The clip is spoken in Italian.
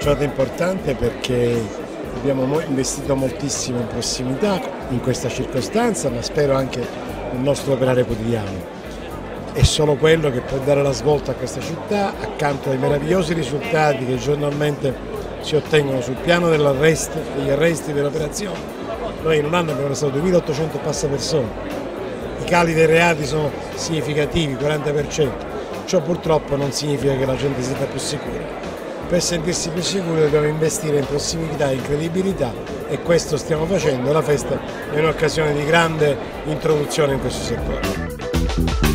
Giornata importante perché abbiamo investito moltissimo in prossimità in questa circostanza, ma spero anche nel nostro operare quotidiano. È solo quello che può dare la svolta a questa città, accanto ai meravigliosi risultati che giornalmente si ottengono sul piano degli arresti delle operazioni. Noi in un anno abbiamo arrestato 2800 passapersone, i cali dei reati sono significativi, 40%, ciò purtroppo non significa che la gente sia più sicura. Per sentirsi più sicuri dobbiamo investire in prossimità e in credibilità e questo stiamo facendo. La festa è un'occasione di grande introduzione in questo settore.